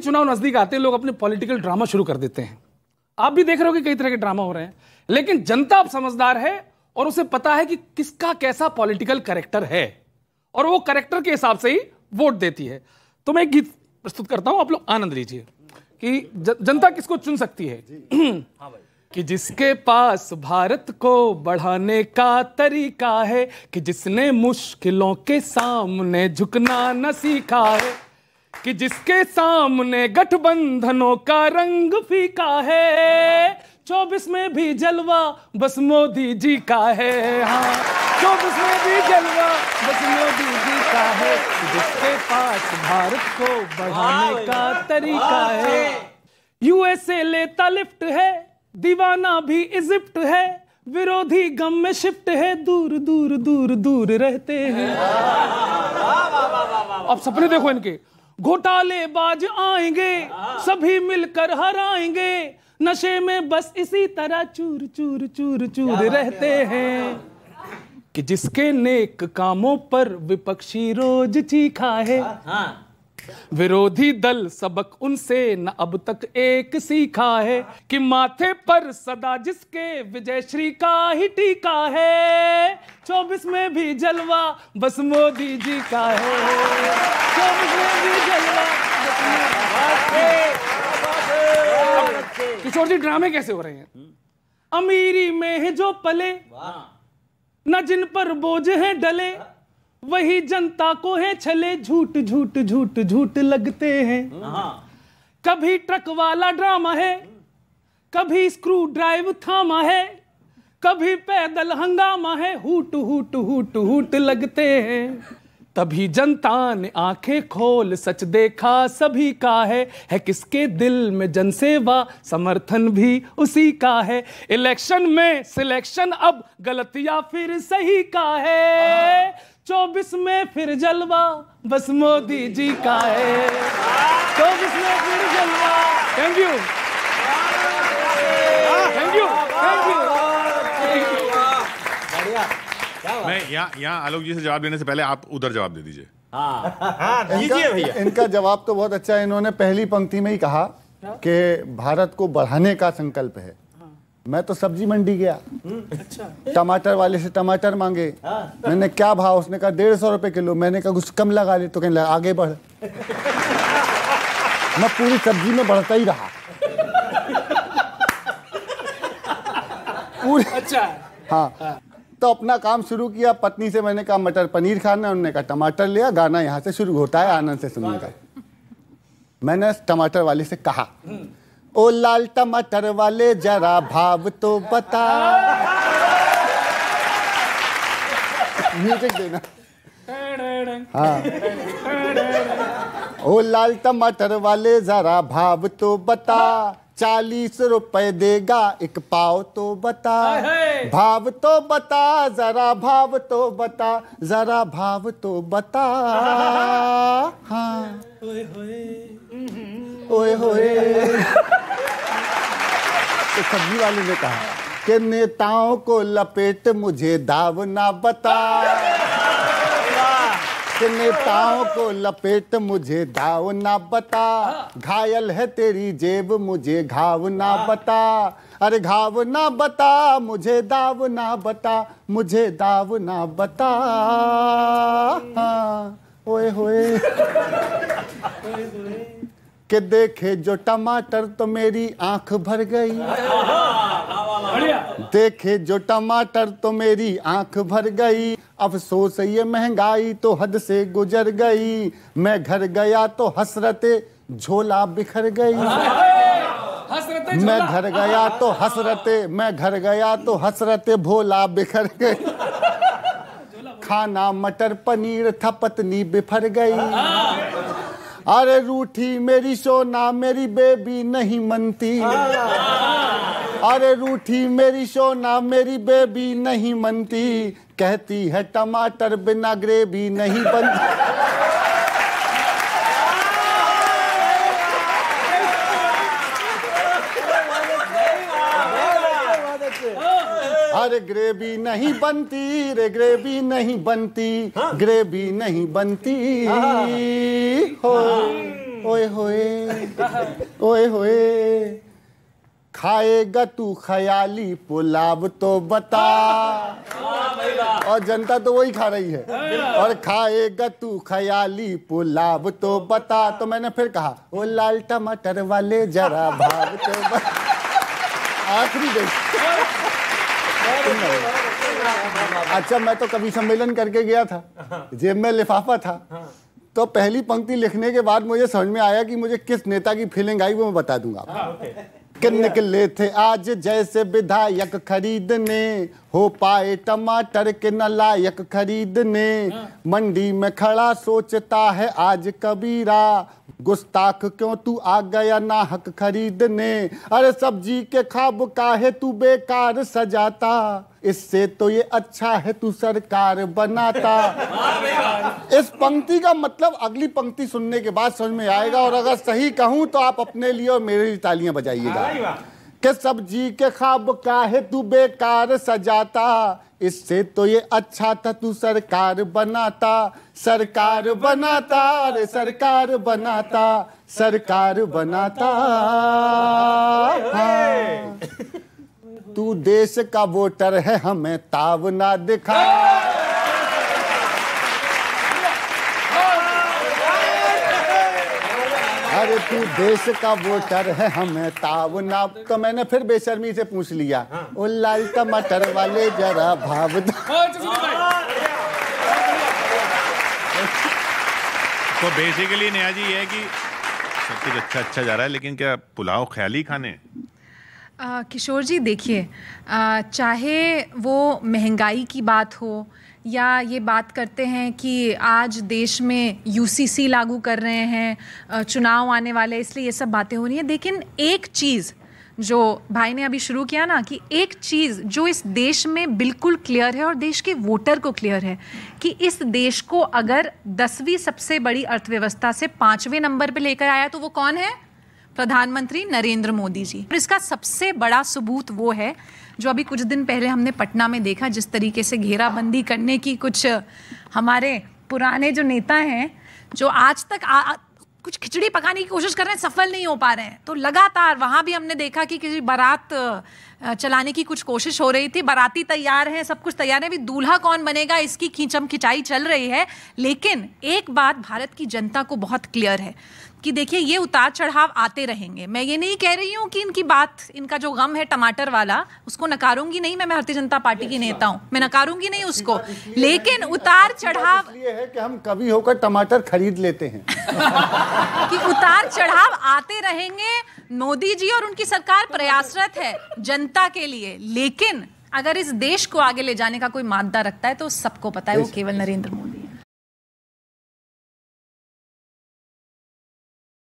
चुनाव नजदीक आते हैं लोग अपने पॉलिटिकल ड्रामा शुरू कर देते हैं। आप भी देख रहे हो कि कई तरह के ड्रामा हो रहे हैं, लेकिन जनता अब समझदार है और उसे पता है कि किसका कैसा पॉलिटिकल कैरेक्टर है और वो कैरेक्टर के हिसाब से ही वोट देती है। तो मैं एक गीत प्रस्तुत करता हूं, आप लोग आनंद लीजिए कि जनता किसको चुन सकती है। हाँ भाई। कि जिसके पास भारत को बढ़ाने का तरीका है, कि जिसने मुश्किलों के सामने झुकना न सीखा है, कि जिसके सामने गठबंधनों का रंग फीका है, 24 में भी जलवा बस मोदी जी का है। हाँ, 24 में भी जलवा बस मोदी जी का है, जिसके पास भारत को बढ़ाने का तरीका है। यूएसए लेता लिफ्ट है, दीवाना भी इजिप्ट है, विरोधी गम में शिफ्ट है, दूर दूर दूर दूर रहते हैं। अब सपने देखो इनके, घोटालेबाज आएंगे सभी मिलकर हराएंगे, नशे में बस इसी तरह चूर चूर चूर चूर रहते हैं। कि जिसके नेक कामों पर विपक्षी रोज चीखा है, विरोधी दल सबक उनसे न अब तक एक सीखा है, कि माथे पर सदा जिसके विजय श्री का ही टीका है, 24 में भी जलवा बस मोदी जी का है, 24 में भी जलवा बस मोदी। किशोर जी, ड्रामे कैसे हो रहे हैं? अमीरी में है जो पले, न जिन पर बोझ है डले, वही जनता को है छले, झूठ झूठ झूठ झूठ लगते हैं। कभी ट्रक वाला ड्रामा है, कभी स्क्रू ड्राइव थामा है, कभी पैदल हंगामा है, हुट हुट हुट हुट लगते हैं। तभी जनता ने आंखें खोल सच देखा सभी का है किसके दिल में जनसेवा समर्थन भी उसी का है। इलेक्शन में सिलेक्शन अब गलत या फिर सही का है, 24 में फिर जलवा बस मोदी जी का है, 24 में फिर जलवा। Thank you, thank you, thank you. मैं यहाँ आलोक जी से जवाब देने से पहले आप उधर जवाब दे दीजिए। दीजिए भैया। इनका जवाब तो बहुत अच्छा है। इन्होंने पहली पंक्ति में ही कहा कि भारत को बढ़ाने का संकल्प है। मैं तो सब्जी मंडी गया, टमाटर वाले से टमाटर मांगे, मैंने क्या भाव, उसने कहा 150 रुपए किलो। मैंने कहा कुछ कम लगा ले, तो कहने लगा आगे बढ़। मैं पूरी सब्जी में बढ़ता ही रहा पूरी। अच्छा, हाँ, तो अपना काम शुरू किया। पत्नी से मैंने कहा मटर पनीर खाना, उन्होंने कहा टमाटर लिया। गाना यहाँ से शुरू होता है आनंद से सुनने का। मैंने टमाटर वाले से कहा, ओ लाल टमाटर वाले जरा भाव तो बता। म्यूजिक देना। हाँ, ओ लाल टमाटर वाले जरा भाव तो बता, 40 रुपए देगा एक पाव तो बता। भाव तो बता, जरा भाव तो बता, जरा भाव तो बता। हाँ, ओए होए। तो सब्जी वाले ने कहा कि नेताओं को लपेट मुझे दाव ना बता, कि नेताओं को लपेट मुझे दाव ना बता, घायल है तेरी जेब मुझे घाव ना बता। अरे घाव ना बता, मुझे दाव ना बता, मुझे दाव ना बता। हाँ, ओए होए। कि देखे जो टमाटर तो मेरी आंख भर गई, देखे जो टमाटर तो मेरी आंख भर गई। अफसोस ये महंगाई तो हद से गुजर गई, मैं घर गया तो हसरते झोला बिखर गई। मैं घर गया तो हसरते, मैं घर गया तो हसरते भोला बिखर गई। खाना मटर पनीर था पत्नी बिफर गई। अरे रूठी मेरी सोना मेरी बेबी नहीं मनती, अरे रूठी मेरी सोना मेरी बेबी नहीं मनती, कहती है टमाटर बिना ग्रेवी नहीं बनती। अरे ग्रेवी नहीं बनती रे, ग्रेवी नहीं बनती, ग्रेवी नहीं बनती हो। ओए होए ओए होए, खाएगा तू ख्याली पुलाव तो बता। और जनता तो वही खा रही है, और खाएगा तू ख्याली पुलाव तो बता। तो मैंने फिर कहा, ओ लाल टमाटर वाले जरा भाव तो बता। आखिरी देख। अच्छा, मैं तो कवि सम्मेलन करके गया था, जेब में लिफाफा था, तो पहली पंक्ति लिखने के बाद मुझे समझ में आया कि मुझे किस नेता की फीलिंग आई, वो मैं बता दूंगा। कि निकले थे आज जैसे विधायक खरीदने, हो पाए टमाटर के नालायक खरीदने। मंडी में खड़ा सोचता है आज कबीरा, गुस्ताख क्यों तू आ गया नाहक खरीदने। अरे सब्जी के खाब काहे तू बेकार सजाता, इससे तो ये अच्छा है तू सरकार बनाता। इस पंक्ति का मतलब अगली पंक्ति सुनने के बाद समझ में आएगा, और अगर सही कहूं तो आप अपने लिए और मेरे लिए तालियां बजाइएगा। कि सब्जी के खाब काहे तू बेकार सजाता, इससे तो ये अच्छा था तू सरकार बनाता। सरकार बनाता रे सरकार बनाता, सरकार बनाता। हाँ। तू देश का वोटर है हमें ताव ना दिखा। अरे तू देश का वोटर है हमें ताव ना। तो मैंने फिर बेशर्मी से पूछ लिया, ओ लाल टमाटर वाले जरा भाव। तो बेसिकली नेहा जी ये है कि सब कुछ अच्छा जा रहा है, लेकिन क्या पुलाव ख्याली खाने? किशोर जी देखिए, चाहे वो महंगाई की बात हो या ये बात करते हैं कि आज देश में यूसीसी लागू कर रहे हैं, चुनाव आने वाले, इसलिए ये सब बातें हो रही हैं। लेकिन एक चीज़ जो भाई ने अभी शुरू किया ना, कि एक चीज़ जो इस देश में बिल्कुल क्लियर है और देश के वोटर को क्लियर है, कि इस देश को अगर 10वीं सबसे बड़ी अर्थव्यवस्था से 5वें नंबर पे लेकर आया तो वो कौन है? प्रधानमंत्री नरेंद्र मोदी जी। और इसका सबसे बड़ा सबूत वो है जो अभी कुछ दिन पहले हमने पटना में देखा, जिस तरीके से घेराबंदी करने की कुछ हमारे पुराने जो नेता हैं, जो आज तक कुछ खिचड़ी पकाने की कोशिश कर रहे हैं, सफल नहीं हो पा रहे हैं। तो लगातार वहाँ भी हमने देखा कि किसी बारात चलाने की कुछ कोशिश हो रही थी। बाराती तैयार हैं, सब कुछ तैयार है, अभी दूल्हा कौन बनेगा इसकी खींचम खिंचाई चल रही है। लेकिन एक बात भारत की जनता को बहुत क्लियर है कि देखिए, ये उतार चढ़ाव आते रहेंगे। मैं ये नहीं कह रही हूँ कि इनकी बात, इनका जो गम है टमाटर वाला, उसको नकारूंगी नहीं। मैं भारतीय जनता पार्टी की नेता हूँ, मैं नकारूंगी नहीं उसको। लेकिन उतार चढ़ाव ये है कि हम कभी होकर टमाटर खरीद लेते हैं। कि उतार चढ़ाव आते रहेंगे। मोदी जी और उनकी सरकार प्रयासरत है जनता के लिए, लेकिन अगर इस देश को आगे ले जाने का कोई मादा रखता है तो सबको पता है वो केवल नरेंद्र मोदी।